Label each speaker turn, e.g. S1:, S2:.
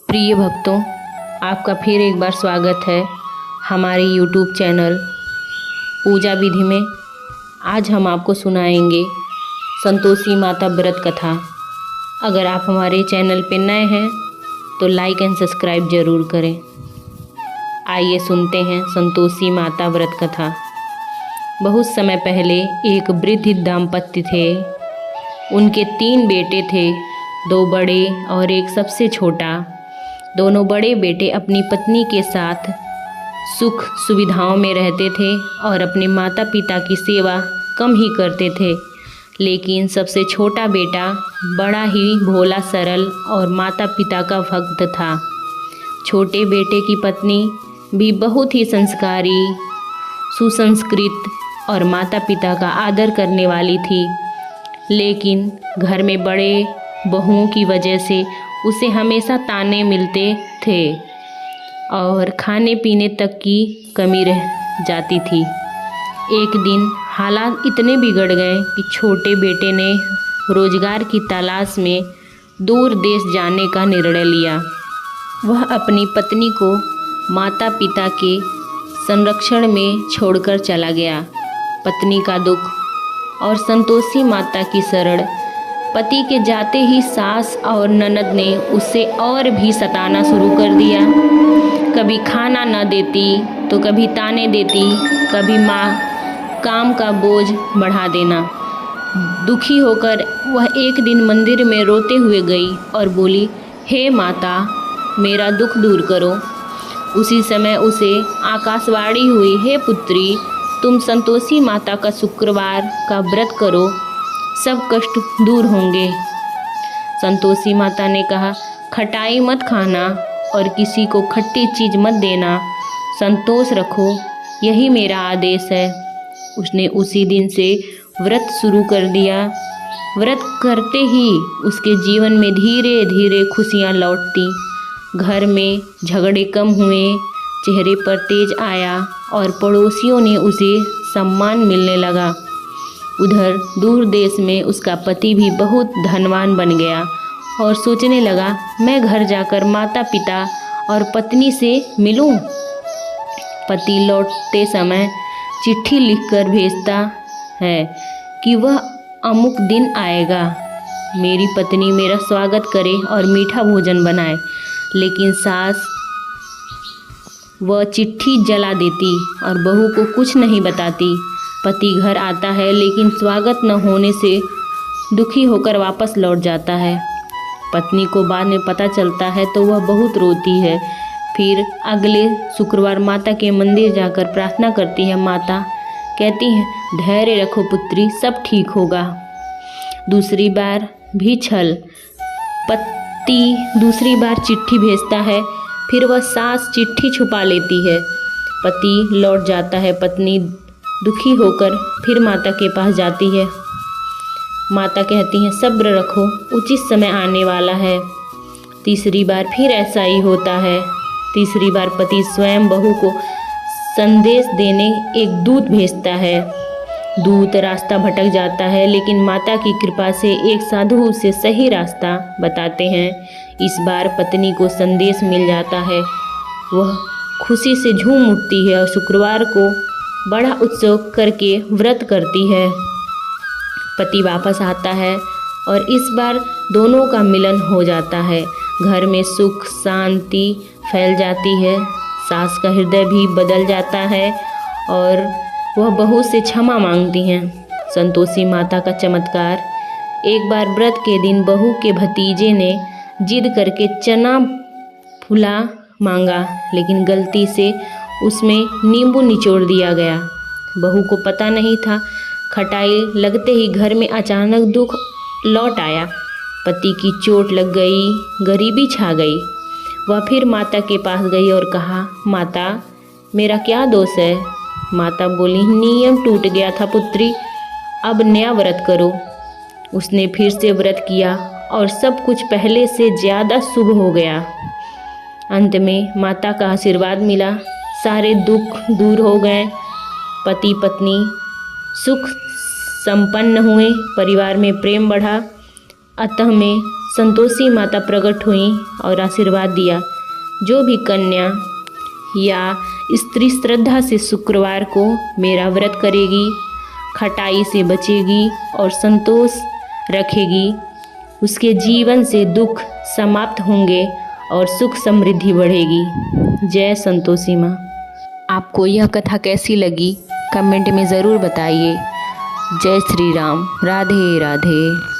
S1: प्रिय भक्तों, आपका फिर एक बार स्वागत है हमारे YouTube चैनल पूजा विधि में। आज हम आपको सुनाएंगे संतोषी माता व्रत कथा। अगर आप हमारे चैनल पर नए हैं तो लाइक एंड सब्सक्राइब ज़रूर करें। आइए सुनते हैं संतोषी माता व्रत कथा। बहुत समय पहले एक वृद्ध दाम्पत्य थे। उनके 3 बेटे थे, 2 बड़े और एक सबसे छोटा। दोनों बड़े बेटे अपनी पत्नी के साथ सुख सुविधाओं में रहते थे और अपने माता पिता की सेवा कम ही करते थे। लेकिन सबसे छोटा बेटा बड़ा ही भोला सरल और माता पिता का भक्त था। छोटे बेटे की पत्नी भी बहुत ही संस्कारी, सुसंस्कृत और माता पिता का आदर करने वाली थी। लेकिन घर में बड़े बहुओं की वजह से उसे हमेशा ताने मिलते थे और खाने पीने तक की कमी रह जाती थी। एक दिन हालात इतने बिगड़ गए कि छोटे बेटे ने रोजगार की तलाश में दूर देश जाने का निर्णय लिया। वह अपनी पत्नी को माता पिता के संरक्षण में छोड़कर चला गया। पत्नी का दुख और संतोषी माता की शरण। पति के जाते ही सास और ननद ने उसे और भी सताना शुरू कर दिया। कभी खाना न देती तो कभी ताने देती, कभी माँ काम का बोझ बढ़ा देना। दुखी होकर वह एक दिन मंदिर में रोते हुए गई और बोली, हे माता, मेरा दुख दूर करो। उसी समय उसे आकाशवाणी हुई, हे पुत्री, तुम संतोषी माता का शुक्रवार का व्रत करो, सब कष्ट दूर होंगे। संतोषी माता ने कहा, खटाई मत खाना और किसी को खट्टी चीज़ मत देना, संतोष रखो, यही मेरा आदेश है। उसने उसी दिन से व्रत शुरू कर दिया। व्रत करते ही उसके जीवन में धीरे धीरे खुशियाँ लौटती। घर में झगड़े कम हुए, चेहरे पर तेज आया और पड़ोसियों ने उसे सम्मान मिलने लगा। उधर दूर देश में उसका पति भी बहुत धनवान बन गया और सोचने लगा, मैं घर जाकर माता पिता और पत्नी से मिलूं। पति लौटते समय चिट्ठी लिखकर भेजता है कि वह अमुक दिन आएगा, मेरी पत्नी मेरा स्वागत करे और मीठा भोजन बनाए। लेकिन सास वह चिट्ठी जला देती और बहू को कुछ नहीं बताती। पति घर आता है लेकिन स्वागत न होने से दुखी होकर वापस लौट जाता है। पत्नी को बाद में पता चलता है तो वह बहुत रोती है। फिर अगले शुक्रवार माता के मंदिर जाकर प्रार्थना करती है। माता कहती है, धैर्य रखो पुत्री, सब ठीक होगा। दूसरी बार भी छल। पति दूसरी बार चिट्ठी भेजता है, फिर वह सास चिट्ठी छुपा लेती है। पति लौट जाता है। पत्नी दुखी होकर फिर माता के पास जाती है। माता कहती हैं, सब्र रखो, उचित समय आने वाला है। तीसरी बार फिर ऐसा ही होता है। तीसरी बार पति स्वयं बहू को संदेश देने एक दूत भेजता है। दूत रास्ता भटक जाता है, लेकिन माता की कृपा से एक साधु उसे सही रास्ता बताते हैं। इस बार पत्नी को संदेश मिल जाता है। वह खुशी से झूम उठती है और शुक्रवार को बड़ा उत्सव करके व्रत करती है। पति वापस आता है और इस बार दोनों का मिलन हो जाता है। घर में सुख शांति फैल जाती है। सास का हृदय भी बदल जाता है और वह बहू से क्षमा मांगती हैं। संतोषी माता का चमत्कार। एक बार व्रत के दिन बहू के भतीजे ने जिद करके चना फुला मांगा, लेकिन गलती से उसमें नींबू निचोड़ दिया गया। बहू को पता नहीं था। खटाई लगते ही घर में अचानक दुख लौट आया। पति की चोट लग गई, गरीबी छा गई। वह फिर माता के पास गई और कहा, माता, मेरा क्या दोष है? माता बोली, नियम टूट गया था पुत्री, अब नया व्रत करो। उसने फिर से व्रत किया और सब कुछ पहले से ज़्यादा शुभ हो गया। अंत में माता का आशीर्वाद मिला, सारे दुख दूर हो गए। पति पत्नी सुख संपन्न हुए, परिवार में प्रेम बढ़ा। अतः में संतोषी माता प्रकट हुई और आशीर्वाद दिया, जो भी कन्या या स्त्री श्रद्धा से शुक्रवार को मेरा व्रत करेगी, खटाई से बचेगी और संतोष रखेगी, उसके जीवन से दुख समाप्त होंगे और सुख समृद्धि बढ़ेगी। जय संतोषी माँ। आपको यह कथा कैसी लगी कमेंट में ज़रूर बताइए। जय श्री राम। राधे राधे।